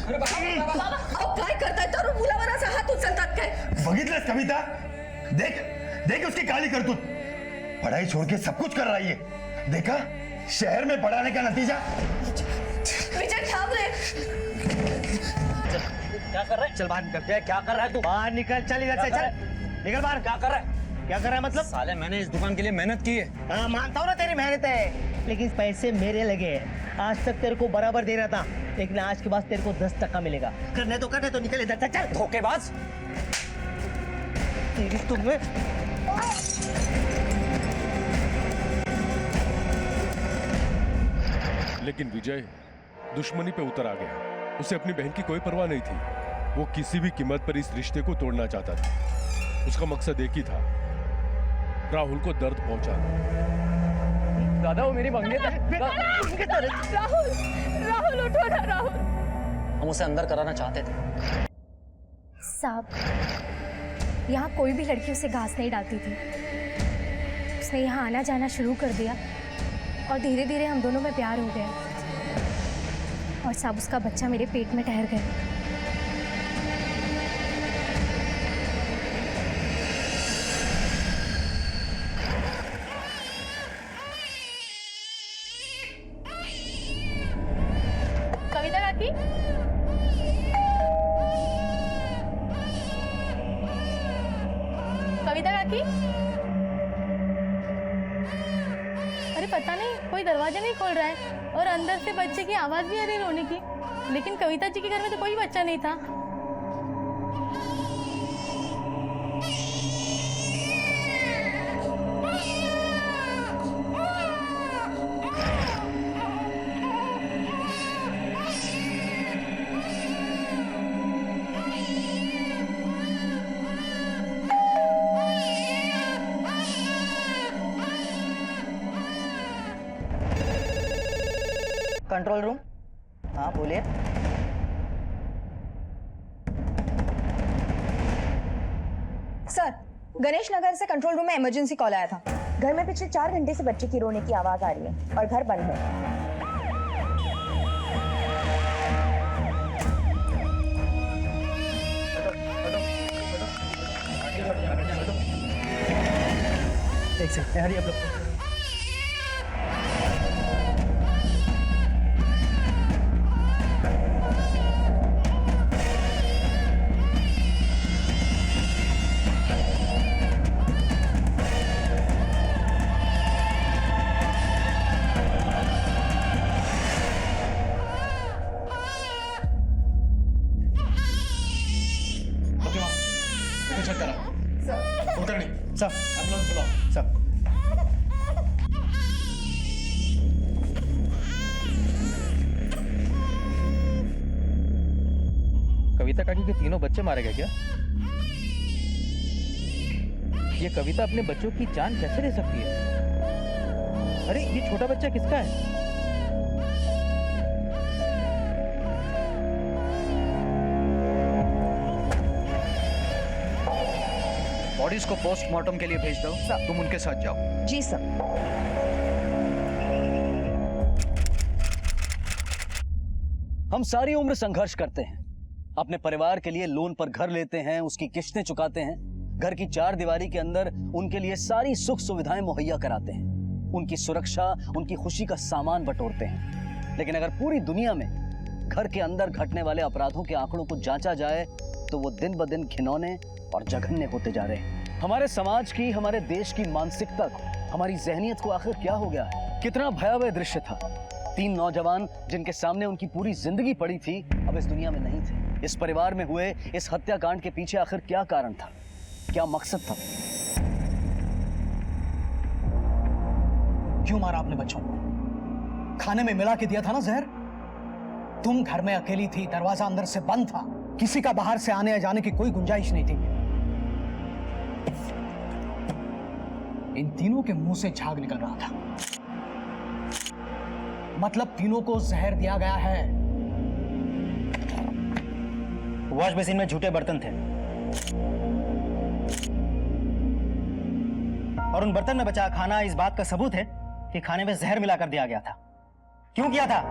काय करताय तरुण मुलावर असा हात उचलतात काय? बघितलंस कविता, देख देख उसकी काली करतूत, पढ़ाई छोड़ के सब कुछ कर रही है। देखा शहर में पढ़ाने का नतीजा। विजय थांब रे। क्या कर रहा है? चल बाहर निकल। क्या कर रहा है तू? बाहर निकल, चल इधर से, चल निकल बाहर। क्या कर रहा है? क्या कर रहा है मतलब? साले मैंने इस दुकान के लिए मेहनत की है। हाँ मानता हूँ ना तेरी मेहनत है, लेकिन पैसे मेरे लगे हैं। आज तक तेरे को बराबर दे रहा था, लेकिन आज के बाद तेरे को 10% मिलेगा। करने तो निकल इधर से, चल। धोखेबाज। तेरी तुम्हें लेकिन विजय दुश्मनी पे उतर आ गया। उसे अपनी बहन की कोई परवाह नहीं थी। वो किसी भी कीमत पर इस रिश्ते को तोड़ना चाहता था। उसका मकसद एक ही था, राहुल को दर्द पहुंचाना। दादा वो मेरी मंगेतर है। राहुल, राहुल उठो ना राहुल। हम उसे अंदर कराना चाहते थे। साहब, यहाँ कोई भी लड़की उसे घास नहीं डालती थी। उसने यहाँ आना जाना शुरू कर दिया और धीरे धीरे हम दोनों में प्यार हो गया और साहब उसका बच्चा मेरे पेट में ठहर गया। कविता काकी, कविता काकी, अरे पता नहीं कोई दरवाजा नहीं खोल रहा है और अंदर से बच्चे की आवाज भी आ रही रोने की, लेकिन कविता जी के घर में तो कोई बच्चा नहीं था। Control room. हाँ बोलिए। सर, गणेश नगर से कंट्रोल रूम में इमरजेंसी कॉल आया था। घर में पिछले 4 घंटे से बच्चे की रोने की आवाज आ रही है और घर बंद है। एक सेकंड, हरी आप लोग। सब सब कविता काकी के तीनों बच्चे मारे गए क्या? ये कविता अपने बच्चों की जान कैसे ले सकती है? अरे ये छोटा बच्चा किसका है? बॉडीज को पोस्टमार्टम के लिए भेज दो। तुम उनके साथ जाओ। जी सर। हम सारी उम्र संघर्ष करते हैं, अपने परिवार के लिए लोन पर घर लेते हैं, उसकी किस्तें चुकाते हैं, घर की 4 दीवारी के अंदर उनके लिए सारी सुख सुविधाएं मुहैया कराते हैं, उनकी सुरक्षा, उनकी खुशी का सामान बटोरते हैं। लेकिन अगर पूरी दुनिया में घर के अंदर घटने वाले अपराधों के आंकड़ों को जांचा जाए तो वो दिन ब दिन घिनौने और जघन्य होते जा रहे हैं। हमारे समाज की, हमारे देश की मानसिकता को, हमारी जहनियत को आखिर क्या हो गया है? कितना भयावह दृश्य था। 3 नौजवान जिनके सामने उनकी पूरी जिंदगी पड़ी थी, अब इस दुनिया में नहीं थे। इस परिवार में हुए इस हत्याकांड के पीछे आखिर क्या कारण था, क्या मकसद था? क्यों मारा आपने बच्चों को? खाने में मिला के दिया था ना जहर। तुम घर में अकेली थी, दरवाजा अंदर से बंद था, किसी का बाहर से आने या जाने की कोई गुंजाइश नहीं थी। इन तीनों के मुंह से झाग निकल रहा था, मतलब तीनों को जहर दिया गया है। वॉश बेसिन में झूठे बर्तन थे और उन बर्तन में बचा खाना इस बात का सबूत है कि खाने में जहर मिलाकर दिया गया था। क्यों किया था?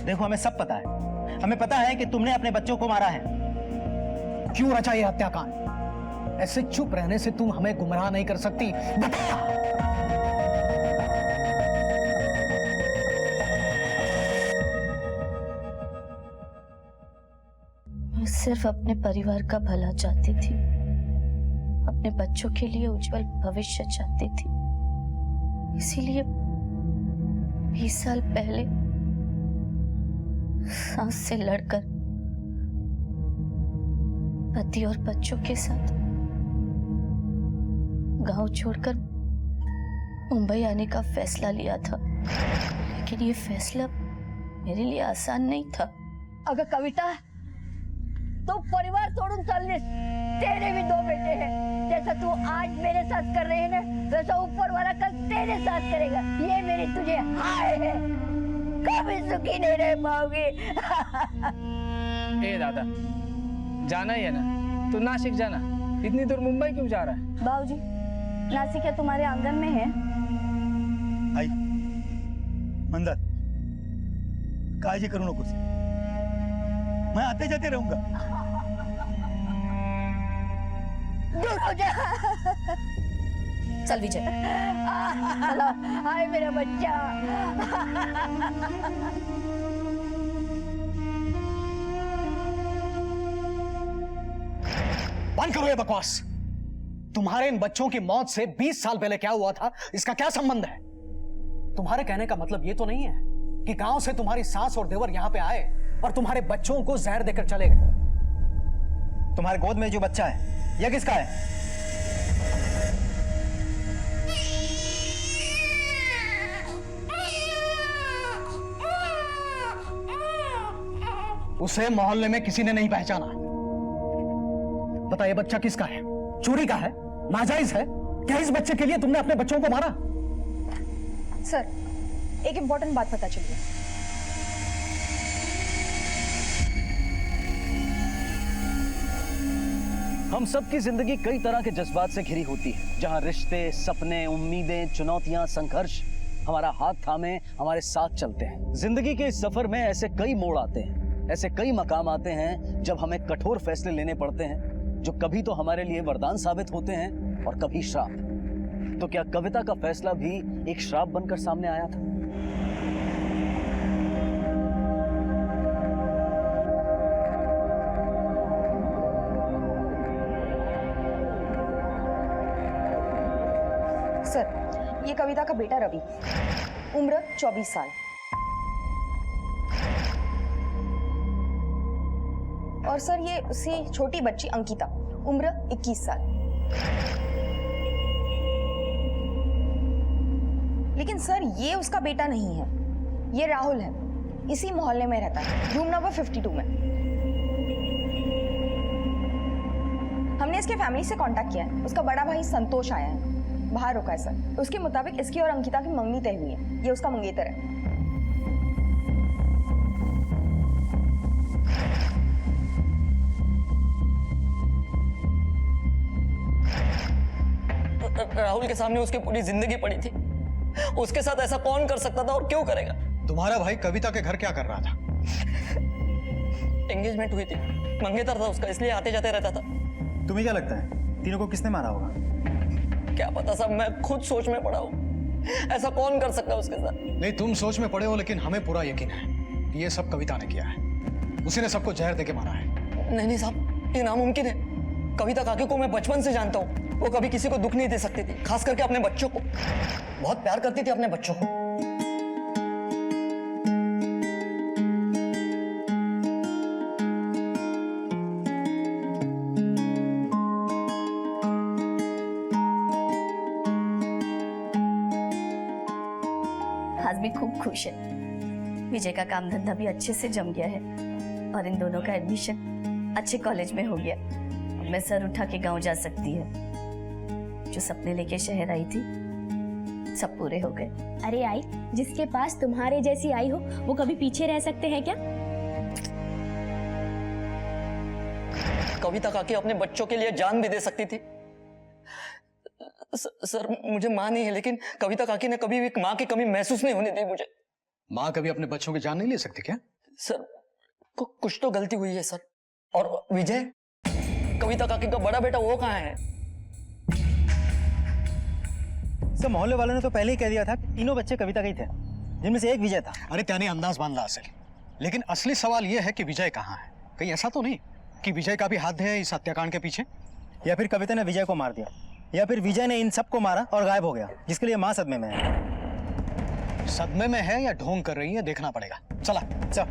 देखो हमें सब पता है, हमें पता है कि तुमने अपने बच्चों को मारा है। क्यों रचा ये हत्याकांड? ऐसे चुप रहने से तुम हमें गुमराह नहीं कर सकती। बता। मैं सिर्फ अपने परिवार का भला चाहती थी, अपने बच्चों के लिए उज्जवल भविष्य चाहती थी। इसीलिए 20 साल पहले सांस से लड़कर पति और बच्चों के साथ गांव छोड़कर मुंबई आने का फैसला लिया था। लेकिन ये फैसला मेरे लिए आसान नहीं था। अगर कविता तो परिवार छोड़ून चलने, तेरे भी 2 बेटे हैं। जैसा तू आज मेरे साथ कर रहे हैं ना, वैसा ऊपर वाला कल तेरे साथ करेगा। ये मेरी तुझे हाय है, कभी सुखी नहीं रह पाओगी। ए दादा, जाना ही है ना, तू नासिक जाना। इतनी दूर मुंबई क्यों जा रहा है? बाबूजी, नासिक क्या तुम्हारे आंगन में है? आई मंदार, काळजी करू नकोस, मैं आते जाते रहूंगा। दूर हो जा। चल विजय, चलो, हाय मेरा बच्चा। बंद करो ये बकवास। तुम्हारे इन बच्चों की मौत से 20 साल पहले क्या हुआ था, इसका क्या संबंध है? तुम्हारे कहने का मतलब ये तो नहीं है कि गांव से तुम्हारी सास और देवर यहां पे आए और तुम्हारे बच्चों को जहर देकर चले गए। तुम्हारे गोद में जो बच्चा है, यह किसका है? उसे मोहल्ले में किसी ने नहीं पहचाना। बता, ये बच्चा किसका है? चोरी का है? नाजायज है? क्या इस बच्चे के लिए तुमने अपने बच्चों को मारा? सर, एक इंपॉर्टेंट बात पता चली है। हम सबकी जिंदगी कई तरह के जज्बात से घिरी होती है, जहां रिश्ते, सपने, उम्मीदें, चुनौतियां, संघर्ष हमारा हाथ थामे हमारे साथ चलते हैं। जिंदगी के इस सफर में ऐसे कई मोड़ आते हैं, ऐसे कई मकाम आते हैं जब हमें कठोर फैसले लेने पड़ते हैं, जो कभी तो हमारे लिए वरदान साबित होते हैं और कभी श्राप। तो क्या कविता का फैसला भी एक श्राप बनकर सामने आया था? सर, ये कविता का बेटा रवि, उम्र 24 साल। और सर, ये उसकी छोटी बच्ची अंकिता, उम्र 21 साल। लेकिन सर, ये उसका बेटा नहीं है, ये राहुल है, इसी मोहल्ले में रहता है, रूम नंबर 52 में। हमने इसके फैमिली से कांटेक्ट किया है, उसका बड़ा भाई संतोष आया है, बाहर रुका है सर। उसके मुताबिक इसकी और अंकिता की मंगनी तय हुई है, ये उसका मंगेतर है। राहुल के सामने उसकी पूरी जिंदगी पड़ी थी, उसके साथ ऐसा कौन कर सकता था और क्यों करेगा? तुम्हारा भाई कविता के घर क्या कर रहा था? एंगेजमेंट हुई थी, मंगेतर था उसका, इसलिए आते जाते रहता था। तुम्हें क्या लगता है तीनों को किसने मारा होगा? क्या पता साहब, मैं खुद सोच में पड़ा हूँ, ऐसा कौन कर सकता है उसके साथ? नहीं, तुम सोच में पड़े हो, लेकिन हमें पूरा यकीन है कि ये सब कविता ने किया है। उसी ने सबको जहर देके मारा है। नहीं साहब, ये नामुमकिन है। कविता काकी को मैं बचपन से जानता हूँ, वो कभी किसी को दुख नहीं दे सकती थी, खास करके अपने बच्चों को। बहुत प्यार करती थी अपने बच्चों को। आज भी खूब खुश है। विजय का काम धंधा भी अच्छे से जम गया है और इन दोनों का एडमिशन अच्छे कॉलेज में हो गया। अब मैं सर उठा के गांव जा सकती है। जो सपने लेके शहर आई थी, सब पूरे हो गए। अरे आई, जिसके पास तुम्हारे जैसी आई हो, वो कभी पीछे रह सकते हैं क्या? कविता काकी अपने बच्चों के लिए जान भी दे सकती थी। सर, मुझे माँ नहीं है, लेकिन कविता काकी ने कभी भी माँ की कमी महसूस नहीं होने दी मुझे। माँ कभी अपने बच्चों की जान नहीं ले सकती क्या? सर कुछ तो गलती हुई है सर। और विजय, कविता काकी का बड़ा बेटा वो कहाँ है? सर मोहल्ले वालों ने तो पहले ही कह दिया था कि तीनों बच्चे कविता के ही थे, जिनमें से एक विजय था। अरे त्याने अंदाज बांध ला असल, लेकिन असली सवाल यह है कि विजय कहाँ है। कहीं ऐसा तो नहीं कि विजय का भी हाथ है इस हत्याकांड के पीछे? या फिर कविता ने विजय को मार दिया, या फिर विजय ने इन सबको मारा और गायब हो गया, जिसके लिए माँ सदमे में है। सदमे में है या ढोंग कर रही है, देखना पड़ेगा। चला चल।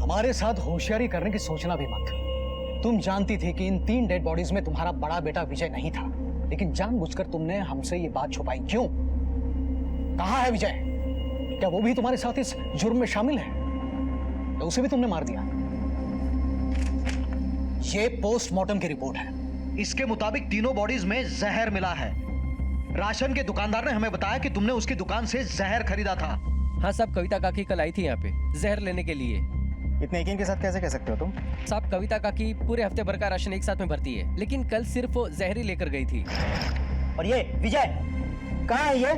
हमारे साथ होशियारी करने की सोचना भी मत। तुम जानती थी कि इन 3 डेड बॉडीज में तुम्हारा बड़ा बेटा विजय नहीं था, लेकिन जानबूझकर तुमने हमसे ये बात छुपाई क्यों? कहाँ है विजय? क्या वो भी तुम्हारे साथ इस जुर्म में शामिल है, या उसे भी तुमने मार दिया? ये पोस्टमार्टम की रिपोर्ट है। इसके मुताबिक तीनों बॉडीज में जहर मिला है। राशन के दुकानदार ने हमें बताया कि तुमने उसकी दुकान से जहर खरीदा था। हाँ साहब, कविता काकी कल आई थी यहाँ पे जहर लेने के लिए। इतने यकीन के साथ कैसे कह सकते हो तुम? साहब, कविता काकी पूरे हफ्ते भर का राशन एक साथ में भरती है, लेकिन कल सिर्फ वो जहर ही लेकर गई थी। और ये विजय कहाँ है ये?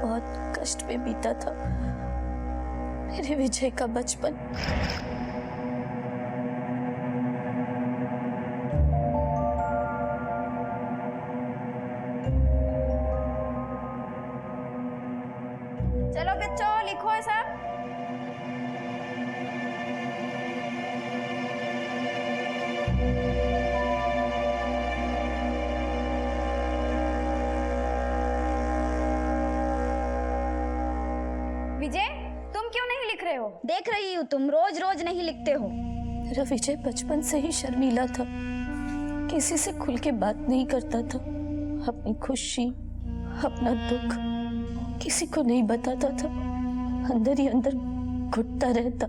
बहुत कष्ट में बीता था मेरे विजय का बचपन। चलो बच्चों लिखो है सब। विजय तुम क्यों नहीं लिख रहे हो? देख रही हूँ तुम रोज रोज नहीं लिखते हो। मेरा विजय बचपन से ही शर्मीला था, किसी से खुल के बात नहीं करता था। अपनी खुशी, अपना दुख किसी को नहीं बताता था, अंदर ही अंदर घुटता रहता।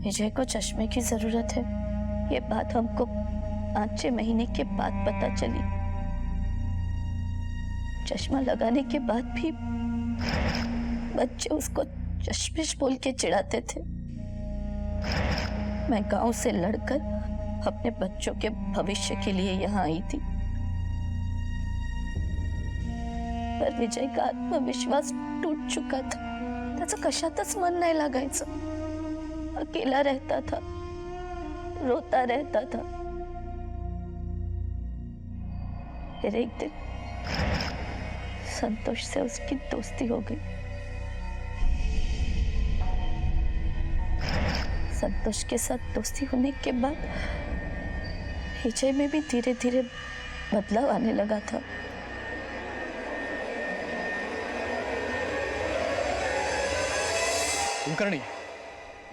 विजय को चश्मे की जरूरत है, ये बात हमको 5-6 महीने के बाद पता चली। चश्मा लगाने के बाद भी बच्चे उसको चश्मिश बोल के चिढ़ाते थे। मैं गांव से लड़कर अपने बच्चों के भविष्य के लिए यहाँ आई थी, पर विजय का आत्मविश्वास टूट चुका था। त्याचं कशातच मन नाही लागायचं, अकेला रहता था, रोता रहता था। फिर एक दिन संतोष से उसकी दोस्ती हो गई। संतोष के साथ दोस्ती होने के बाद विजय में भी धीरे धीरे बदलाव आने लगा था। कुलकर्णी,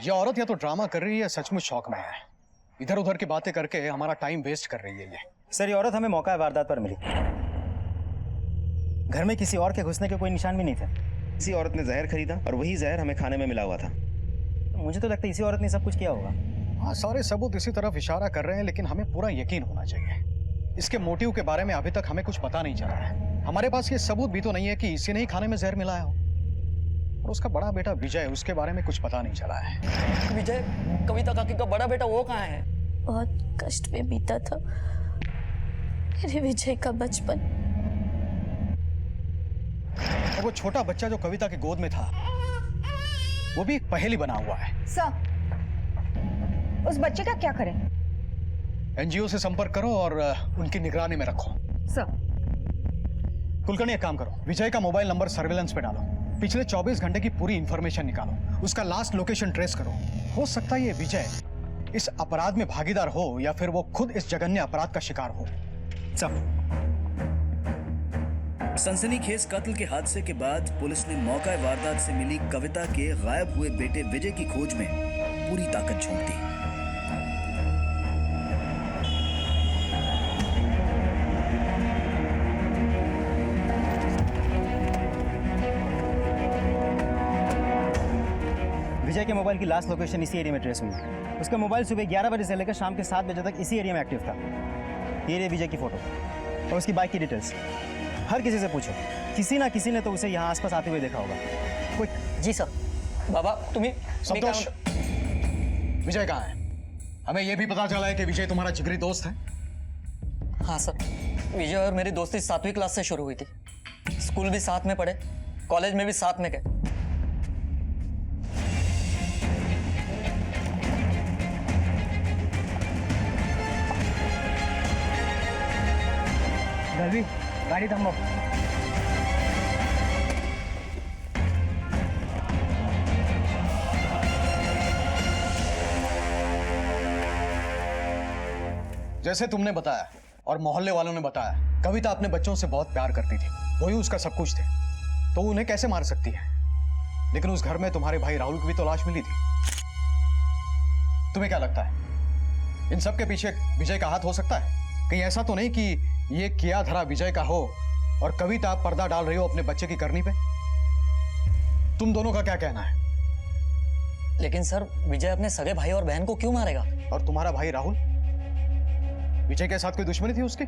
ये औरत या तो ड्रामा कर रही है, सचमुच शौक में है। इधर उधर की बातें करके हमारा टाइम वेस्ट कर रही है ये। सर ये औरत हमें मौका वारदात पर मिली। घर में किसी और के घुसने के कोई निशान भी नहीं थे। इसी औरत ने जहर खरीदा और वही जहर हमें खाने में मिला हुआ था। तो मुझे तो लगता है इसी औरत ने सब कुछ किया होगा। हाँ, सारे सबूत इसी तरफ इशारा कर रहे हैं, लेकिन हमें पूरा यकीन होना चाहिए। इसके मोटिव के बारे में अभी तक हमें कुछ पता नहीं चला है। हमारे पास ये सबूत भी तो नहीं है कि इसी ने ही खाने में जहर मिलाया हो। और उसका बड़ा बेटा विजय, उसके बारे में कुछ पता नहीं चला है। विजय, कविता काकी का बड़ा बेटा वो कहाँ है? बहुत कष्ट में बीता था मेरे विजय का बचपन। और वो छोटा बच्चा जो कविता की गोद में था, वो भी एक पहेली बना हुआ है। सर उस बच्चे का क्या करें? एनजीओ से संपर्क करो और उनकी निगरानी में रखो। सर कुलकर्णी, एक काम करो, विजय का मोबाइल नंबर सर्विलेंस पे डालो, पिछले 24 घंटे की पूरी इंफॉर्मेशन निकालो, उसका लास्ट लोकेशन ट्रेस करो। हो सकता है ये विजय इस अपराध में भागीदार हो या फिर वो खुद इस जघन्य अपराध का शिकार हो। सनसनीखेज कत्ल के हादसे के बाद पुलिस ने मौका वारदात से मिली कविता के गायब हुए बेटे विजय की खोज में पूरी ताकत झोंक दी। विजय के मोबाइल की लास्ट लोकेशन इसी एरिया में ट्रेस हुई। उसका मोबाइल सुबह 11 बजे से लेकर शाम के 7 बजे तक इसी एरिया में एक्टिव था। ये रही विजय की फोटो और उसकी बाइक की डिटेल्स। हर किसी से पूछो, किसी ना किसी ने तो उसे यहाँ आसपास आते हुए देखा होगा। क्विक। जी सर। बाबा तुम्हें संतोष, विजय कहाँ है? हमें यह भी पता चला है कि विजय तुम्हारा जिगरी दोस्त है। हाँ सर, विजय और मेरी दोस्ती 7वीं क्लास से शुरू हुई थी। स्कूल भी साथ में पढ़े, कॉलेज में भी साथ में गए। रवि, गाड़ी थामो। जैसे तुमने बताया और मोहल्ले वालों ने बताया, कविता अपने बच्चों से बहुत प्यार करती थी, वही उसका सब कुछ थे, तो उन्हें कैसे मार सकती है? लेकिन उस घर में तुम्हारे भाई राहुल की भी तो लाश मिली थी। तुम्हें क्या लगता है, इन सब के पीछे विजय का हाथ हो सकता है? कहीं ऐसा तो नहीं कि ये किया धरा विजय का हो और कविता पर्दा डाल रही हो अपने बच्चे की करनी पे? तुम दोनों का क्या कहना है? लेकिन सर, विजय अपने सगे भाई और बहन को क्यों मारेगा? और तुम्हारा भाई राहुल, विजय के साथ कोई दुश्मनी थी उसकी?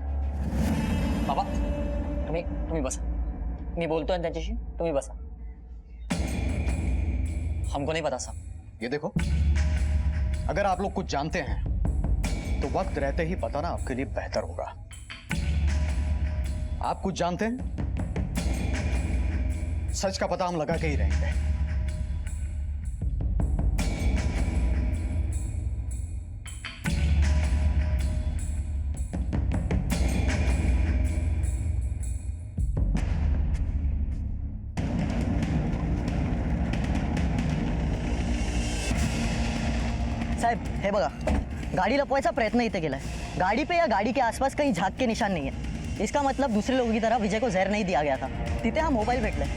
बाबा तुम्ही बसा, मी बोलतोय ना त्यांच्याशी, तुम्ही बसा। हमको नहीं पता साहब। ये देखो, अगर आप लोग कुछ जानते हैं तो वक्त रहते ही बताना आपके लिए बेहतर होगा। आप कुछ जानते हैं, सच का पता हम लगा के ही रहेंगे। साहेब, हे बघा, गाडी लपवायचा प्रयत्न इथे केलाय। गाड़ी पे या गाड़ी के आसपास कहीं झाग के निशान नहीं है। इसका मतलब दूसरे लोगों की तरह विजय को जहर नहीं दिया गया था। तिथे हा मोबाइल भेटलाय।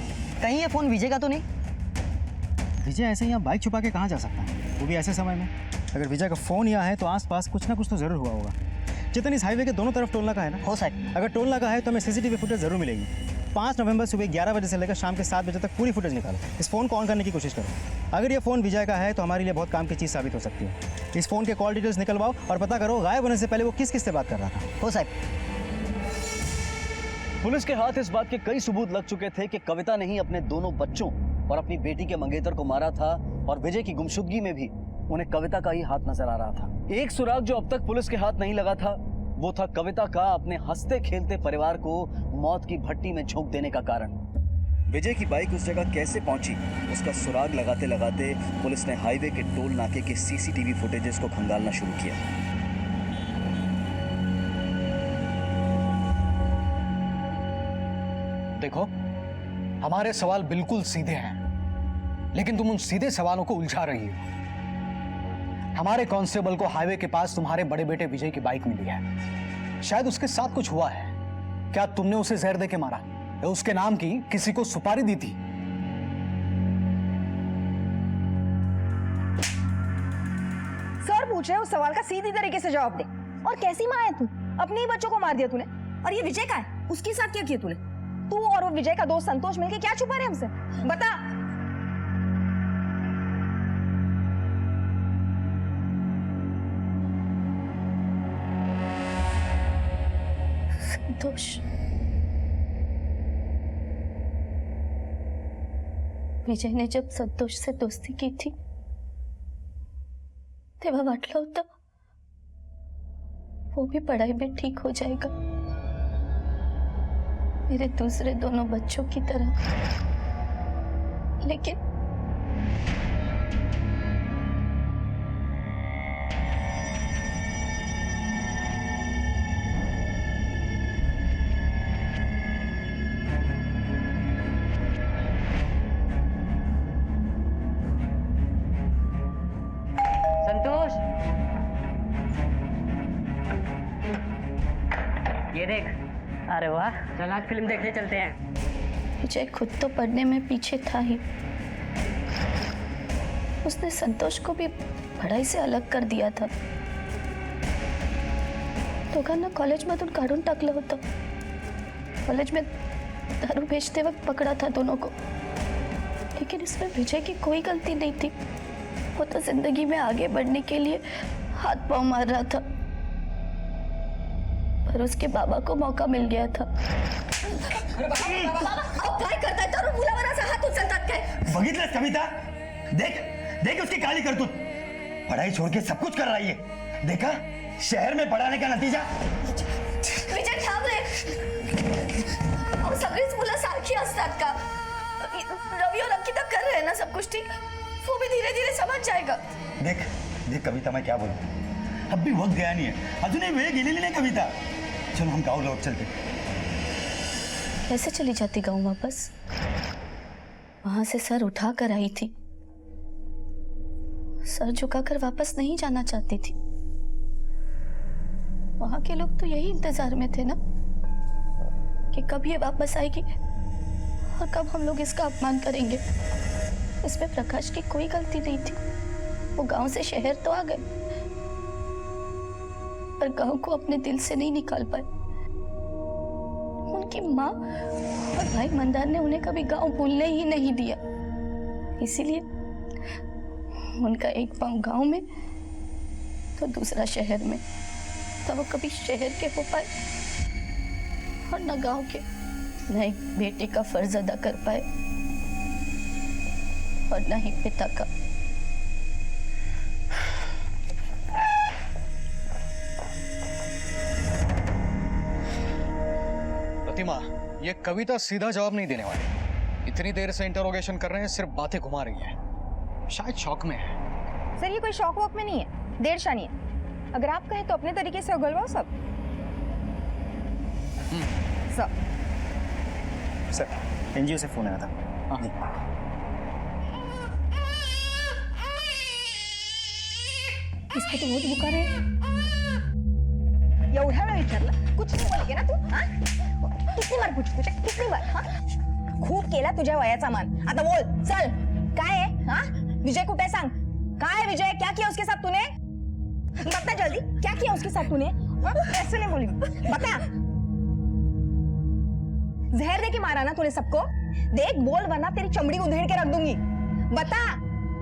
कहीं ये फोन विजय का तो नहीं? विजय ऐसे यहाँ बाइक छुपा के कहाँ जा सकता है, वो भी ऐसे समय में? अगर विजय का फोन यहाँ है तो आसपास कुछ ना कुछ तो जरूर हुआ होगा। चेतन, इस हाईवे के दोनों तरफ टोल नाका है ना? हो साहब। अगर टोल नाका है तो हमें सीसीटीवी फुटेज जरूर मिलेगी। 5 नवंबर सुबह 11 बजे से लेकर शाम के 7 बजे तक पूरी फुटेज निकालो। इस फोन को ऑन करने की कोशिश करो। अगर ये फोन विजय का है तो हमारे लिए बहुत काम की चीज़ साबित हो सकती है। इस फोन के कॉल डिटेल्स निकलवाओ और पता करो गायब होने से पहले वो किस किस से बात कर रहा था। हो साहब। पुलिस के हाथ इस बात के कई सबूत लग चुके थे कि कविता ने ही अपने दोनों बच्चों और अपनी बेटी के मंगेतर को मारा था, और विजय की गुमशुदगी में भी उन्हें कविता का ही हाथ नजर आ रहा था। एक सुराग जो अब तक पुलिस के हाथ नहीं लगा था, वो था कविता का अपने हंसते खेलते परिवार को मौत की भट्टी में झोंक देने का कारण। विजय की बाइक उस जगह कैसे पहुंची, उसका सुराग लगाते लगाते पुलिस ने हाईवे के टोल नाके के सीसीटीवी फुटेजेस को खंगालना शुरू किया। देखो, हमारे सवाल बिल्कुल सीधे हैं, लेकिन तुम उन सीधे सवालों को उलझा रही हो। हमारे कांस्टेबल को हाईवे के पास तुम्हारे बड़े बेटे विजय की बाइक मिली है। शायद उसके साथ कुछ हुआ है। क्या तुमने उसे जहर देके मारा या उसके नाम की किसी को सुपारी दी थी? सर पूछ रहे हैं, उस सवाल का सीधी तरीके से जवाब दे। और कैसी माँ है तू? अपने ही बच्चों को मार दिया तूने। और ये विजय का है, उसके साथ क्या किया तूने? तू और वो विजय का दोस्त संतोष मिलके क्या छुपा रहे हमसे? बता। संतोष, विजय ने जब संतोष से दोस्ती की थी तेव्हा वाटलं होतं वो भी पढ़ाई में ठीक हो जाएगा, मेरे दूसरे दोनों बच्चों की तरह। लेकिन संतोष, ये देख। अरे वाह, चल आज फिल्म देखने चलते हैं। विजय खुद तो पढ़ने में पीछे था ही, उसने संतोष को भी पढ़ाई से अलग कर दिया था। दोघांना कॉलेजमधून काढून टाकलं होतं। कॉलेज में दारू बेचते वक्त पकड़ा था दोनों को, लेकिन इसमें विजय की कोई गलती नहीं थी। वो तो जिंदगी में आगे बढ़ने के लिए हाथ पांव मार रहा था, पर उसके बाबा को मौका मिल गया था। काय करताय तर मुलावरचा हात उचलतात काय? बघितलंस कविता? देख देख उसकी काली करतूत, पढ़ाई छोड़ के सब कुछ कर रही है। देखा शहर में पढ़ाने का नतीजा। विजय थांब रे, अहो सगळीच मुलं सारखी असतात का? रवि और अंकिता कर रहे हैं ना सब कुछ ठीक, वो भी धीरे धीरे समझ जाएगा। देख देख कविता, मैं क्या बोलूं, अब भी वक्त गया नहीं है, अजूनही वेळ गेलेली नाही कविता। चलो हम गाँव लौट चलते। कैसे चली जाती गाँव वापस? वहां से सर उठा कर आई थी, सर झुकाकर वापस नहीं जाना चाहती थी। वहां के लोग तो यही इंतजार में थे ना कि कब ये वापस आएगी और कब हम लोग इसका अपमान करेंगे। इसमें प्रकाश की कोई गलती नहीं थी, वो गांव से शहर तो आ गए, पर गांव को अपने दिल से नहीं निकाल पाए। उनकी माँ और भाई मंदार ने उन्हें कभी गांव भूलने ही नहीं दिया, इसीलिए उनका एक पांव गांव में तो दूसरा शहर में, तो वो कभी शहर के हो पाए और न गांव के, न एक बेटे का फर्ज अदा कर पाए और न ही पिता का। प्रतिमा, ये कविता सीधा जवाब नहीं देने वाली। इतनी देर से इंटरोगेशन कर रहे हैं, सिर्फ बातें घुमा रही है, शायद शौक में है। सर ये कोई शौक वॉक में नहीं है, देर शानी है। अगर आप कहें तो अपने तरीके से उगलवाओ सब। सर एनजीओ से फोन आया था। इसको तो बहुत बुखार है। एवढा वेळ विचारलं, कुछ नाही बोलली ना तू? हाँ? कितनी बार पूछू तुझे, कितनी बार? हाँ? खूप केला तुझ्या वयाचा मान, आता बोल चल, काय है? हाँ? विजय कुठे सांग? काय है विजय, क्या किया उसके साथ तूने? बता जल्दी, क्या किया उसके साथ तूने? हाँ? ऐसे नहीं बोली, बता। जहर दे के मारा ना तूने सबको? देख बोल वरना तेरी चमड़ी उधेड़ के रख दूंगी। बता,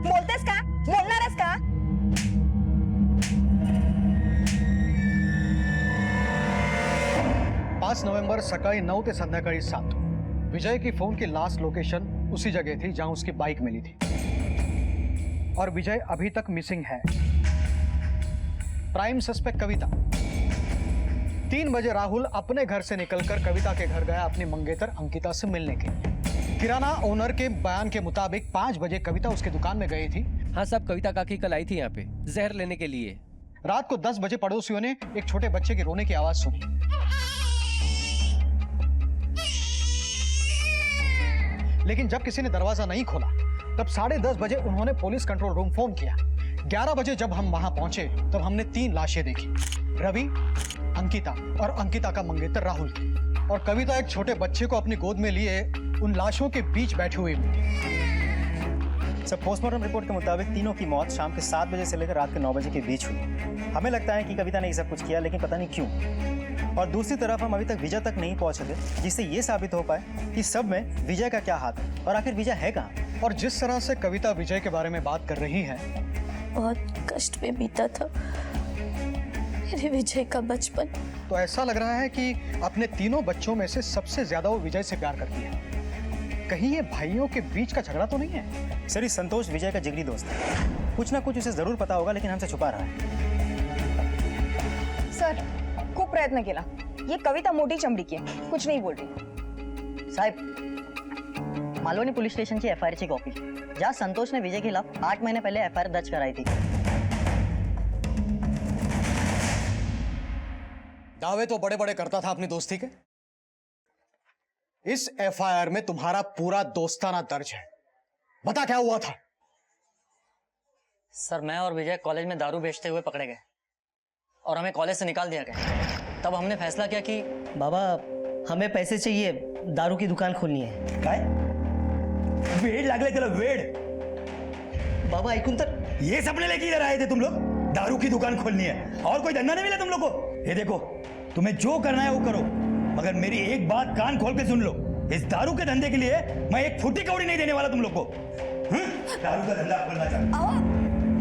बोलतेस का? बोलणारस का? 5 नवंबर सकाळी 9 ते संध्याकाळी 7 विजय की फोन की लास्ट लोकेशन उसी जगह थी जहां उसकी बाइक मिली थी, और विजय अभी तक मिसिंग है। प्राइम सस्पेक्ट कविता। 3 बजे राहुल अपने घर से निकलकर कविता के घर गया अपनी मंगेतर अंकिता से मिलने के लिए। किराना ओनर के बयान के मुताबिक 5 बजे कविता उसकी दुकान में गई थी। हाँ साहब, कविता काकी कल आई थी यहाँ पे जहर लेने के लिए। रात को 10 बजे पड़ोसियों ने एक छोटे बच्चे के रोने की आवाज सुनी। लेकिन जब किसी ने दरवाजा नहीं खोला तब 10:30 बजे उन्होंने पुलिस कंट्रोल रूम फोन किया। 11 बजे जब हम वहां पहुंचे तब हमने 3 लाशें देखी, रवि, अंकिता और अंकिता का मंगेतर राहुल की, और कविता एक छोटे बच्चे को अपनी गोद में लिए उन लाशों के बीच बैठी हुई मिली। सब पोस्टमार्टम रिपोर्ट के मुताबिक तीनों की मौत शाम के 7 बजे से लेकर रात के 9 बजे के बीच हुई। हमें लगता है कि कविता ने ये सब कुछ किया, लेकिन पता नहीं क्यों। और दूसरी तरफ हम अभी तक विजय तक नहीं पहुंच सके, जिससे ये साबित हो पाए कि सब में विजय का क्या हाथ है और आखिर विजय है कहाँ। और जिस तरह से कविता विजय के बारे में बात कर रही है, बहुत कष्ट में बीता था मेरे विजय का बचपन। तो ऐसा लग रहा है कि अपने तीनों बच्चों में से सबसे ज्यादा वो विजय से प्यार करती है। कहीं ये भाइयों के बीच का झगड़ा तो नहीं है? सर, इस संतोष विजय का जिगरी दोस्त है, कुछ ना कुछ उसे जरूर पता होगा, लेकिन हमसे छुपा रहा है। सर खूब प्रयत्न केला, ये कविता मोटी चमड़ी की है, कुछ नहीं बोल रही। साहब, मालवनी पुलिस स्टेशन की एफआईआर की कॉपी, जहां संतोष ने विजय के खिलाफ 8 महीने पहले एफआईआर दर्ज कराई थी। दावे तो बड़े बड़े करता था अपनी दोस्ती के। इस एफआईआर में तुम्हारा पूरा दोस्ताना दर्ज है। बता क्या हुआ था? सर, मैं और विजय कॉलेज में दारू बेचते हुए पकड़े गए और हमें कॉलेज से निकाल दिया गया। तब हमने फैसला किया कि बाबा हमें पैसे चाहिए, दारू की दुकान खोलनी है। काय? वेड लागले त्याला, वेड। बाबा ऐकून तर, ये सपने लेके इधर आए थे तुम लोग? दारू की दुकान खोलनी है और कोई धंधा नहीं मिला तुम लोग को? ये देखो, तुम्हें जो करना है वो करो, मगर मेरी एक बात कान खोल के सुन लो, इस दारू के धंधे के लिए मैं एक फुटी कौड़ी नहीं देने वाला तुम लोग को। दारू का धंधा खोलना चाहता हूं।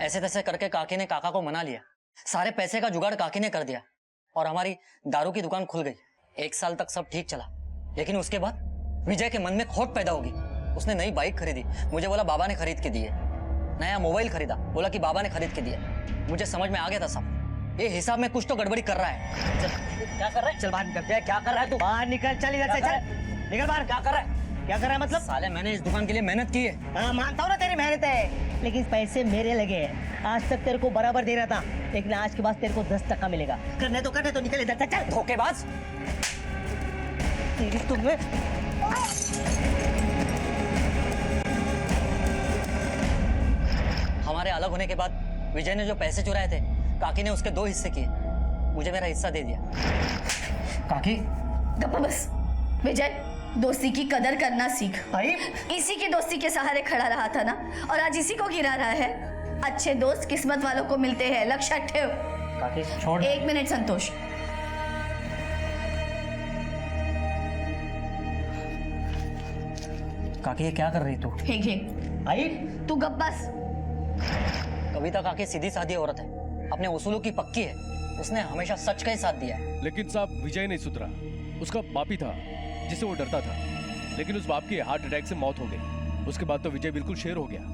ऐसे तैसे करके काकी ने काका को मना लिया। सारे पैसे का जुगाड़ काकी ने कर दिया और हमारी दारू की दुकान खुल गई। 1 साल तक सब ठीक चला, लेकिन उसके बाद विजय के मन में खोट पैदा होगी। उसने नई बाइक खरीदी, मुझे बोला बाबा ने खरीद के दिए। नया मोबाइल खरीदा, बोला कि बाबा ने खरीद के दिया। मुझे समझ में आ गया था सब, ये हिसाब में कुछ तो गड़बड़ी कर रहा है। चल, क्या कर रहा है? चल बाहर निकल। क्या कर रहा है तू? बाहर निकल, चल इधर से, चल निकल बाहर। क्या कर रहा है? क्या कर रहा है मतलब? साले मैंने इस दुकान के लिए मेहनत की है। हाँ मानता हूँ ना तेरी मेहनत है, लेकिन पैसे मेरे लगे हैं। आज तक तेरे को बराबर दे रहा था, लेकिन आज के बाद तेरे को 10% मिलेगा। करने तो निकल इधर से, चल। धोखेबाज। तेरी तुम्हें हमारे अलग होने के बाद विजय ने जो पैसे चुराए थे, काकी ने उसके 2 हिस्से किए। मुझे मेरा हिस्सा दे दिया। काकी गप्पा बस। विजय, दोस्ती की कदर करना सीख। इसी की दोस्ती के सहारे खड़ा रहा था ना, और आज इसी को गिरा रहा है। अच्छे दोस्त किस्मत वालों को मिलते हैं, लक्ष्य ठेव। काकी छोड़। 1 मिनट संतोष। काकी ये क्या कर रही तू? आई तू गप बस। कविता काकी सीधी सादी औरत है, अपने उसूलों की पक्की है। उसने हमेशा सच का ही साथ दिया है। लेकिन साहब विजय नहीं सुधरा। उसका बाप ही था जिसे वो डरता था, लेकिन उस बाप की हार्ट अटैक से मौत हो गई। उसके बाद तो विजय बिल्कुल शेर हो गया।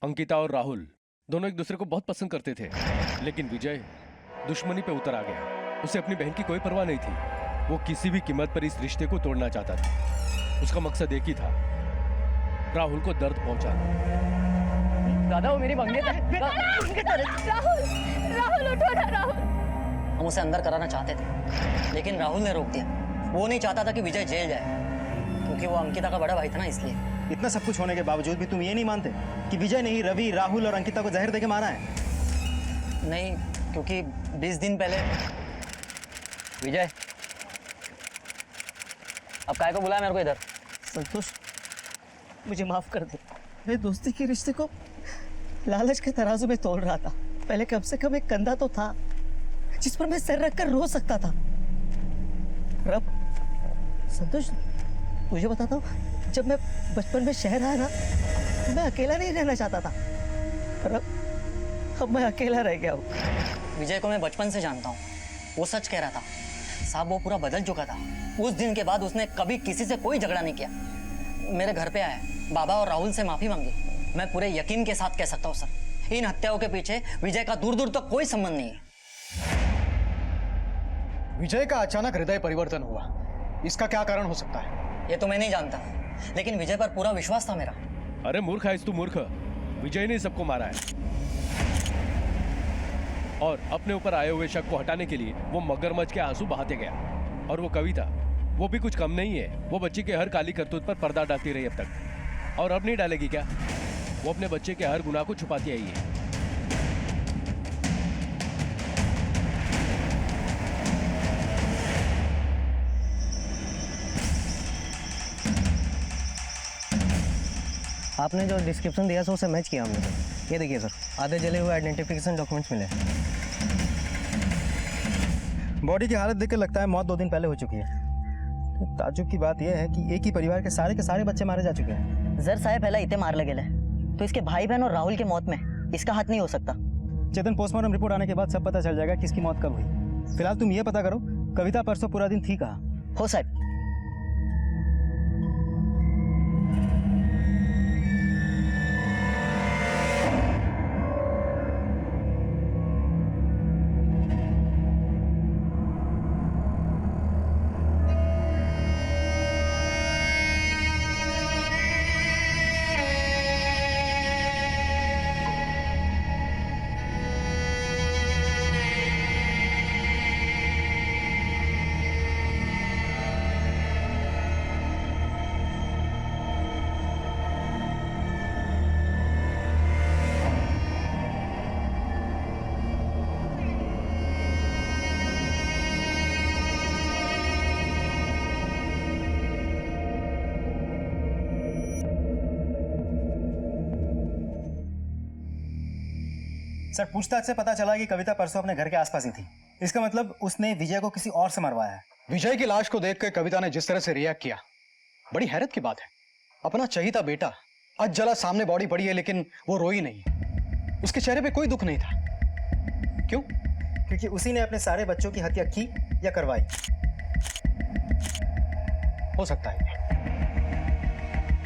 अंकिता और राहुल दोनों एक दूसरे को बहुत पसंद करते थे, लेकिन विजय दुश्मनी पे उतर आ गया। उसे अपनी बहन की कोई परवाह नहीं थी। वो किसी भी कीमत पर इस रिश्ते को तोड़ना चाहता था। उसका मकसद एक ही था, राहुल को दर्द पहुंचाना। दादा वो मेरी मंगेतर है। राहुल उठो ना राहुल। हम उसे अंदर कराना चाहते थे, लेकिन राहुल ने रोक दिया। वो नहीं चाहता था कि विजय जेल जाए, क्योंकि वो अंकिता का बड़ा भाई था ना, इसलिए। इतना सब कुछ होने के बावजूद भी तुम ये नहीं मानते कि विजय ने ही रवि, राहुल और अंकिता को जहर देके मारा है? नहीं, क्योंकि 20 दिन पहले विजय, अब काय को बुलाया मेरे को इधर? संतोष, मुझे माफ कर दे। मैं दोस्ती के रिश्ते को लालच के तराजू में तोड़ रहा था। पहले कम से कम एक कंधा तो था जिस पर मैं सर रखकर रो सकता था। रब, संतोष, तुझे बताता हूँ, जब मैं बचपन में शहर आया ना, तो मैं अकेला नहीं रहना चाहता था। अब मैं अकेला रह गया हूँ। विजय को मैं बचपन से जानता हूँ, वो सच कह रहा था साहब। वो पूरा बदल चुका था। उस दिन के बाद उसने कभी किसी से कोई झगड़ा नहीं किया। मेरे घर पे आया, बाबा और राहुल से माफी मांगी। मैं पूरे यकीन के साथ कह सकता हूँ सर, इन हत्याओं के पीछे विजय का दूर दूर तक कोई संबंध नहीं है। विजय का अचानक हृदय परिवर्तन हुआ, इसका क्या कारण हो सकता है? ये तो मैं नहीं जानता, लेकिन विजय पर पूरा विश्वास था मेरा। अरे मूर्ख है तू, मूर्ख। विजय ने सबको मारा है, और अपने ऊपर आए हुए शक को हटाने के लिए वो मगरमच्छ के आंसू बहाते गया। और वो कविता, वो भी कुछ कम नहीं है। वो बच्चे के हर काली करतूत पर पर्दा डालती रही अब तक, और अब नहीं डालेगी क्या? वो अपने बच्चे के हर गुनाह को छुपाती आई है। आपने जो डिस्क्रिप्शन दिया सो उसे मैच किया हमने। ये देखिए सर, आधे जले हुए आइडेंटिफिकेशन डॉक्यूमेंट्स मिले। बॉडी की हालत देखकर लगता है मौत 2 दिन पहले हो चुकी है। तो ताज्जुब की बात यह है कि एक ही परिवार के सारे बच्चे मारे जा चुके हैं। जर साहब पहला इतने मार लगे, तो इसके भाई बहन और राहुल की मौत में इसका हाथ नहीं हो सकता। चेतन, पोस्टमार्टम रिपोर्ट आने के बाद सब पता चल जाएगा किसकी मौत कब हुई। फिलहाल तुम ये पता करो कविता परसों पूरा दिन थी कहाँ? हो साहब। सर पूछताछ से पता चला कि कविता परसों अपने घर के आसपास ही थी। इसका मतलब उसने विजय को किसी और से मरवाया है। विजय की लाश को देखकर कविता ने जिस तरह से रिएक्ट किया, बड़ी हैरत की बात है। अपना चहीता बेटा आज जला सामने बॉडी पड़ी है, लेकिन वो रोई नहीं। उसके चेहरे पे कोई दुख नहीं था। क्यों? क्योंकि उसी ने अपने सारे बच्चों की हत्या की या करवाई। हो सकता है।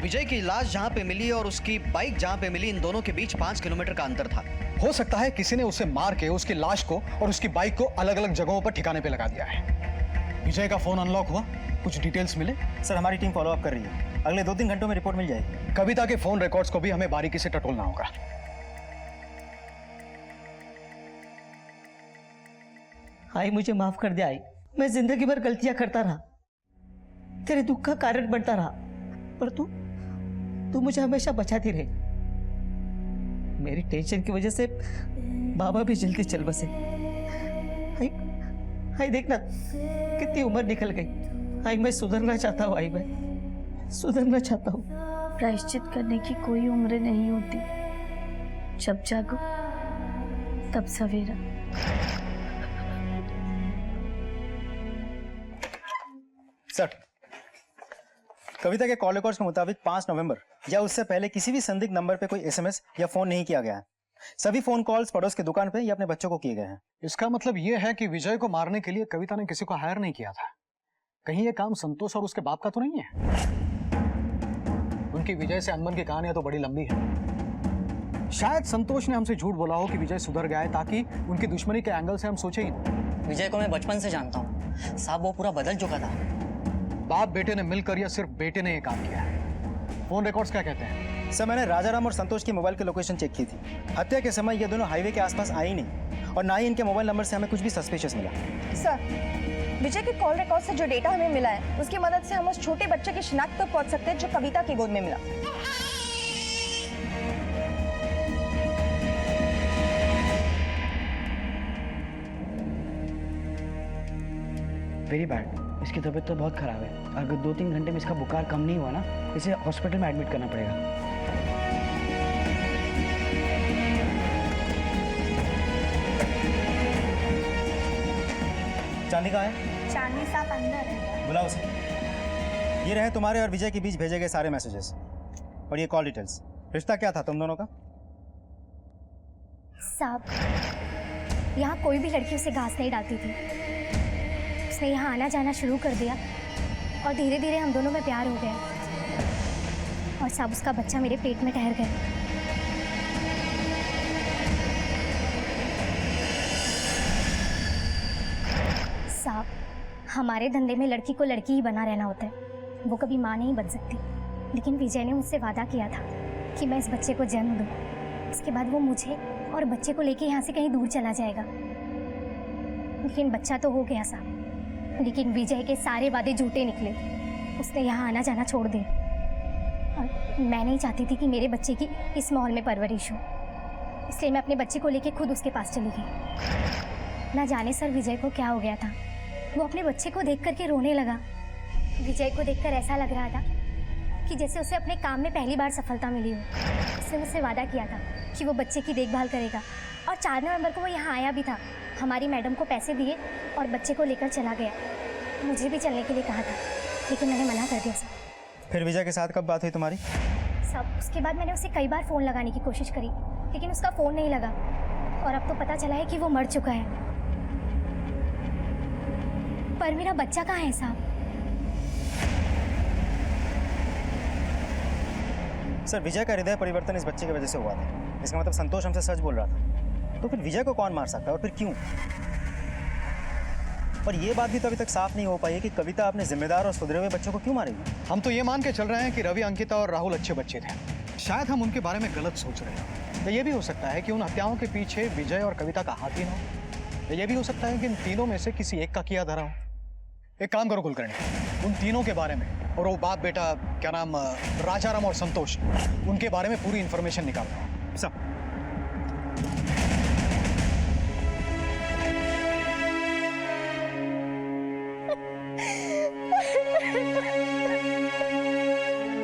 विजय की लाश जहां पे मिली और उसकी बाइक जहां पे मिली, इन दोनों के बीच 5 किलोमीटर का अंतर था। हो सकता है किसी ने उसे मार के उसकी लाश को और उसकी बाइक को अलग अलग जगहों पर ठिकाने पे लगा दिया है। विजय का फोन अनलॉक हुआ, कुछ डिटेल्स मिले? सर हमारी टीम फॉलो अप कर रही है, अगले 2-3 घंटों में रिपोर्ट मिल जाएगी। कविता के फोन रिकॉर्ड्स को भी हमें बारीकी से टटोलना होगा। आई मुझे माफ कर दे आई। मैं जिंदगी भर गलतियां करता रहा, तेरे दुख का कारण बनता रहा, पर तू मुझे हमेशा बचाती रही। मेरी टेंशन की वजह से बाबा भी जल्दी चल बसे। आई देखना कितनी उम्र निकल गई। आई मैं सुधरना चाहता हूँ, आई मैं सुधरना चाहता हूँ। प्रायश्चित करने की कोई उम्र नहीं होती। जब जागो तब सवेरा। सर कविता के कॉल रिकॉर्ड्स के मुताबिक 5 नवंबर या उससे पहले किसी भी संदिग्ध नंबर पे कोई एसएमएस या फोन नहीं किया गया है। सभी फोन कॉल्स पड़ोस की दुकान पे या अपने बच्चों को किए गए हैं। इसका मतलब यह है कि विजय को मारने के लिए कविता ने किसी को हायर नहीं किया था। कहीं यह काम संतोष और उसके बाप का तो नहीं है? उनकी विजय से अनबन की कहानियां तो बड़ी लंबी है। शायद संतोष ने हमसे झूठ बोला हो कि विजय सुधर गया है, ताकि उनकी दुश्मनी के एंगल से हम सोचे ही नहीं। विजय को मैं बचपन से जानता हूँ साहब, वो पूरा बदल चुका था। बाप बेटे ने मिलकर या सिर्फ बेटे ने ये काम किया है? फोन रिकॉर्ड्स क्या कहते हैं? सर मैंने राजाराम और संतोष की मोबाइल की लोकेशन चेक की थी। हत्या के समय ये दोनों हाईवे के आसपास आए ही नहीं, और ना ही इनके मोबाइल नंबर से हमें कुछ भी सस्पिशियस मिला। सर विजय के कॉल रिकॉर्ड से जो डेटा हमें मिला है, उसकी मदद से हम उस छोटे बच्चे की शिनाख्त पर पहुंच सकते हैं जो कविता की गोद में मिला। Very bad. इसकी तबीयत तो बहुत खराब है। अगर 2-3 घंटे में इसका बुखार कम नहीं हुआ ना, इसे हॉस्पिटल में एडमिट करना पड़ेगा। चांदी कहाँ है? चांदी साहब अंदर है। बुलाओ उसे। ये रहे तुम्हारे और विजय के बीच भेजे गए सारे मैसेजेस और ये कॉल डिटेल्स। रिश्ता क्या था तुम दोनों का? साहब यहाँ कोई भी लड़की उसे घास नहीं डालती थी। उसने यहाँ आना जाना शुरू कर दिया और धीरे धीरे हम दोनों में प्यार हो गया, और साहब उसका बच्चा मेरे पेट में ठहर गया। साहब हमारे धंधे में लड़की को लड़की ही बना रहना होता है, वो कभी माँ नहीं बन सकती। लेकिन विजय ने मुझसे वादा किया था कि मैं इस बच्चे को जन्म दूँ, इसके बाद वो मुझे और बच्चे को लेके यहाँ से कहीं दूर चला जाएगा। लेकिन बच्चा तो हो गया साहब, लेकिन विजय के सारे वादे झूठे निकले। उसने यहाँ आना जाना छोड़ दिया, और मैं नहीं चाहती थी कि मेरे बच्चे की इस माहौल में परवरिश हो, इसलिए मैं अपने बच्चे को लेके खुद उसके पास चली गई। ना जाने सर विजय को क्या हो गया था, वो अपने बच्चे को देख करके रोने लगा। विजय को देखकर ऐसा लग रहा था कि जैसे उसे अपने काम में पहली बार सफलता मिली हो। उसने मुझसे वादा किया था कि वो बच्चे की देखभाल करेगा, और 4 नवंबर को वो यहाँ आया भी था। हमारी मैडम को पैसे दिए और बच्चे को लेकर चला गया। मुझे भी चलने के लिए कहा था, लेकिन मैंने मना कर दिया सर। फिर विजय के साथ कब बात हुई तुम्हारी? सब उसके बाद मैंने उसे कई बार फ़ोन लगाने की कोशिश करी, लेकिन उसका फ़ोन नहीं लगा, और अब तो पता चला है कि वो मर चुका है। पर मेरा बच्चा कहाँ है साहब? सर विजय का हृदय परिवर्तन इस बच्चे की वजह से हुआ था। इसका मतलब संतोष हमसे सच बोल रहा था। तो फिर विजय को कौन मार सकता है, और फिर क्यों? और ये बात भी तो अभी तक साफ नहीं हो पाई है कि कविता अपने जिम्मेदार और सुधरे हुए बच्चों को क्यों मारेगी। हम तो ये मान के चल रहे हैं कि रवि, अंकिता और राहुल अच्छे बच्चे थे। शायद हम उनके बारे में गलत सोच रहे हैं। तो ये भी हो सकता है कि उन हत्याओं के पीछे विजय और कविता का हाथ ही ना हो। ये भी हो सकता है कि इन तीनों में से किसी एक का किया धरा हो। एक काम करो कुलकर्णी, उन तीनों के बारे में और वो बाप बेटा क्या नाम राजाराम और संतोष, उनके बारे में पूरी इंफॉर्मेशन निकालना सब।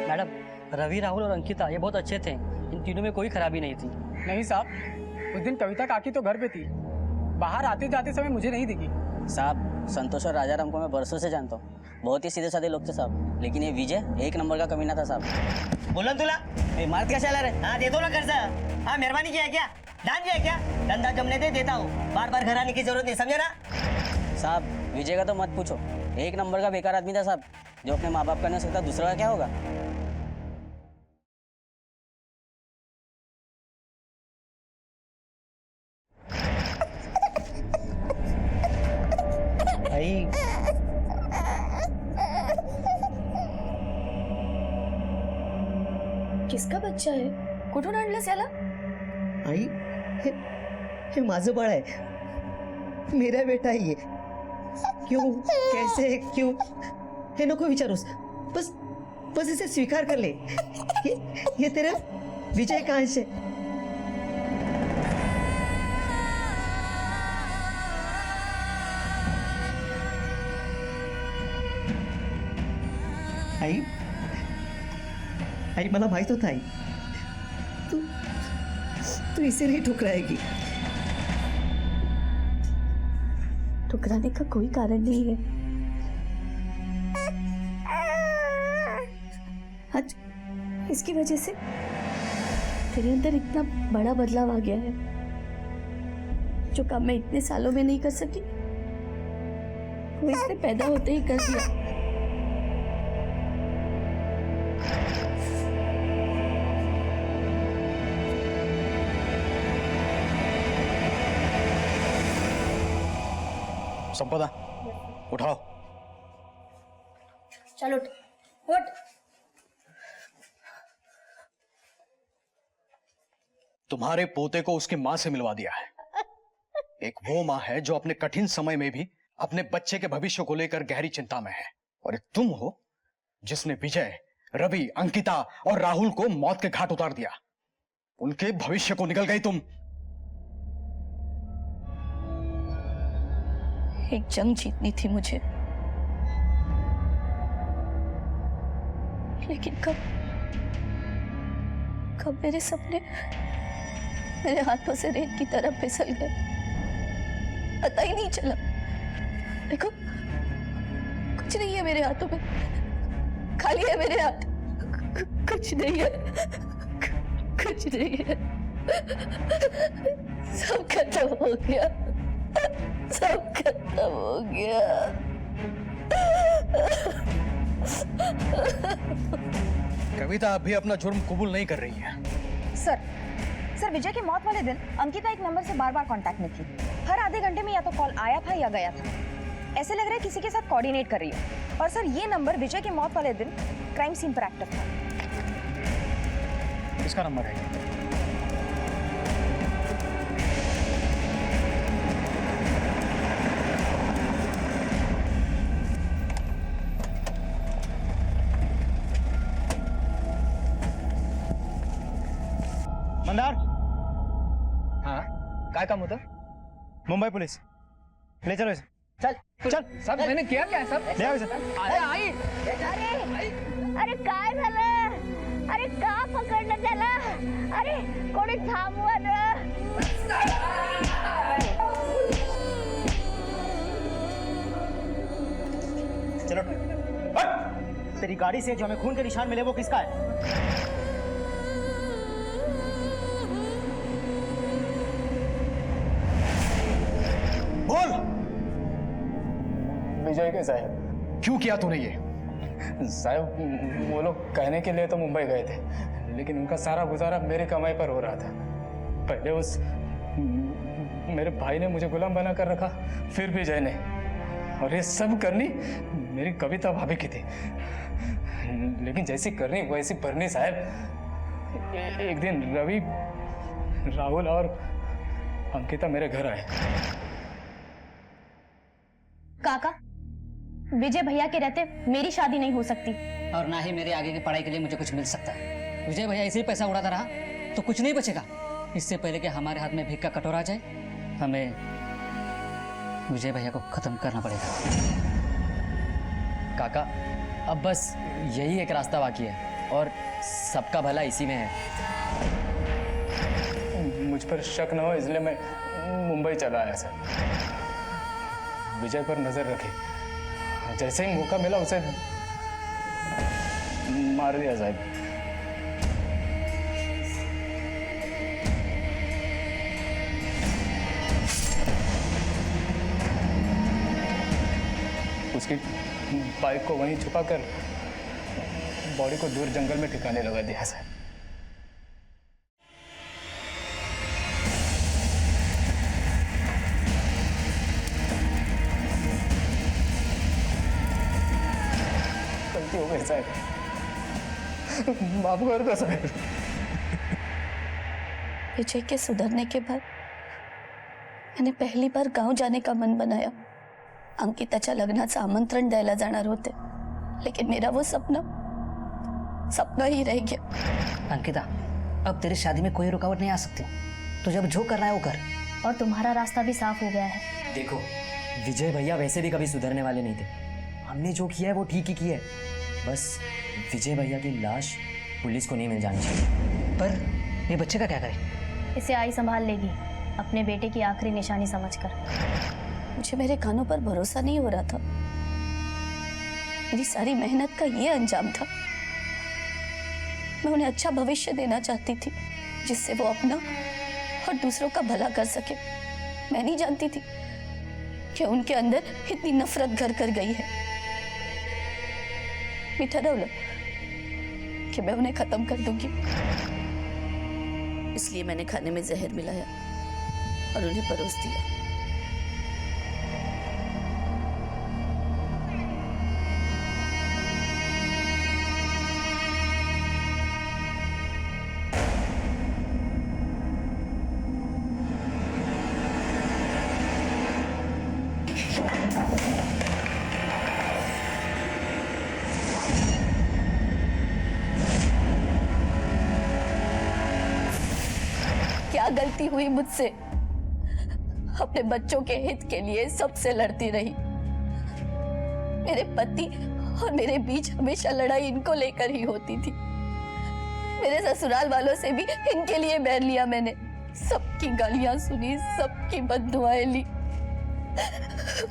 मैडम रवि, राहुल और अंकिता ये बहुत अच्छे थे। इन तीनों में कोई खराबी नहीं थी। नहीं साहब, उस दिन कविता काकी तो घर पे थी, बाहर आते जाते समय मुझे नहीं दिखी। साहब संतोष और राजाराम को मैं बरसों से जानता हूँ, बहुत ही सीधे साधे लोग थे साहब, लेकिन ये विजय एक नंबर का कमीना था साहब। बोला तुला मारत का चला रे? हाँ दे दो ना कर्जा। हाँ मेहरबानी किया क्या, दान दिया क्या? धंधा जमने दे देता हूँ, बार बार घर आने की जरूरत नहीं, समझे ना? साहब विजय का तो मत पूछो, एक नंबर का बेकार आदमी था साहब, जो अपने माँ बाप का नहीं हो सकता दूसरा का क्या होगा। भाई किसका बच्चा है? कुठून आणलंस याला? आई हे माझं बाळ आहे, मेरा बेटा है ये। क्यों, कैसे, क्यों, हे नको विचारूस, बस बस इसे स्वीकार कर ले। ये तेरा विजय का अंश है। आई आई मला माहित होता आई, तू इसे नहीं ठुकराएगी। ठुकराने का कोई कारण नहीं है। आज इसकी वजह से तेरे अंदर इतना बड़ा बदलाव आ गया है, जो काम मैं इतने सालों में नहीं कर सकी वो इसने पैदा होते ही कर दिया। संपदा उठाओ। चलो उठ। तुम्हारे पोते को उसकी मां से मिलवा दिया है। एक वो मां है जो अपने कठिन समय में भी अपने बच्चे के भविष्य को लेकर गहरी चिंता में है, और एक तुम हो जिसने विजय, रवि, अंकिता और राहुल को मौत के घाट उतार दिया। उनके भविष्य को निकल गई तुम। एक जंग जीतनी थी मुझे, लेकिन कब मेरे सपने मेरे हाथों से रेत की तरह फिसल गए, पता ही नहीं चला। देखो कुछ नहीं है मेरे हाथों में, खाली है मेरे हाथ, कुछ नहीं है, कुछ नहीं है, सब खत्म हो गया, सब खत्म हो गया। कविता अभी अपना जुर्म कबूल नहीं कर रही है। सर विजय की मौत वाले दिन अंकिता एक नंबर से बार बार कांटेक्ट में थी। हर आधे घंटे में या तो कॉल आया था या गया था। ऐसे लग रहा है किसी के साथ कोऑर्डिनेट कर रही हो। और सर ये नंबर विजय की मौत वाले दिन क्राइम सीन पर एक्टिव था। किसका नंबर है? मंदार। हाँ काय काम होतं? मुंबई पुलिस ले चलो इसे। चल चल। सब मैंने किया क्या है सब? ले आओ इसे। अरे आई। अरे काय झालं? अरे का पकडलं त्याला? अरे कोणी थांबवा ना. चलो तेरी गाड़ी से जो हमें खून के निशान मिले वो किसका है? बोल। विजय के साहब। क्यों किया तूने ये? साहब वो लोग कहने के लिए तो मुंबई गए थे, लेकिन उनका सारा गुजारा मेरी कमाई पर हो रहा था। पहले उस मेरे भाई ने मुझे गुलाम बना कर रखा, फिर विजय ने, और ये सब करनी मेरी कविता भाभी की थी। लेकिन जैसी करनी वैसी भरनी साहब। एक दिन रवि, राहुल और अंकिता मेरे घर आए। काका, विजय भैया के रहते मेरी शादी नहीं हो सकती, और ना ही मेरे आगे की पढ़ाई के लिए मुझे कुछ मिल सकता है। विजय भैया ऐसे ही पैसा उड़ाता रहा तो कुछ नहीं बचेगा। इससे पहले कि हमारे हाथ में भीख का कटोरा आ जाए, हमें विजय भैया को खत्म करना पड़ेगा। काका, अब बस यही एक रास्ता बाकी है, और सबका भला इसी में है। मुझ पर शक न हो इसलिए मैं मुंबई चला आया सर। विजय पर नजर रखी, जैसे ही मौका मिला उसे मार दिया साहब। उसकी बाइक को वहीं छुपाकर बॉडी को दूर जंगल में ठिकाने लगा दिया सर। गलती हो गई साहब, माफ कर दो साहब। विजय के सुधरने के बाद मैंने पहिली बार गाव जाने का मन बनाया। अंकिताच्या लग्नाचं आमंत्रण द्यायला जाणार होते, लेकिन मेरा वो सपना ही रह गया। अंकिता, अब तेरी शादी में कोई रुकावट नहीं आ सकती। तुझे अब जो करना है वो कर। और तुम्हारा रास्ता भी साफ हो गया है। देखो, विजय भैया वैसे भी कभी सुधरने वाले नहीं थे। हमने जो किया है वो ठीक ही किया है। बस विजय भैया की लाश पुलिस को नहीं मिल जानी चाहिए। पर ये बच्चे का क्या करें? इसे आई संभाल लेगी, अपने बेटे की आखिरी निशानी समझकर। मुझे मेरे कानों पर भरोसा नहीं हो रहा था। मेरी सारी मेहनत का ये अंजाम था। मैं उन्हें अच्छा भविष्य देना चाहती थी, जिससे वो अपना और दूसरों का भला कर सके। मैं नहीं जानती थी कि उनके अंदर इतनी नफरत घर कर गई है। मैं ठहरावलं कि मैं उन्हें खत्म कर दूंगी, इसलिए मैंने खाने में जहर मिलाया और उन्हें परोस दिया। क्या गलती हुई मुझसे? अपने बच्चों के हित के लिए सबसे लड़ती रही। मेरे पति और मेरे बीच हमेशा लड़ाई इनको लेकर ही होती थी। मेरे ससुराल वालों से भी इनके लिए बैर लिया मैंने। सबकी गालियां सुनी, सबकी बददुआएं ली,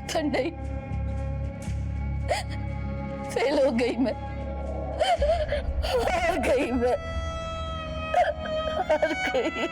पर नहीं, फेल हो गई मैं। हार गई मैं, हार गई।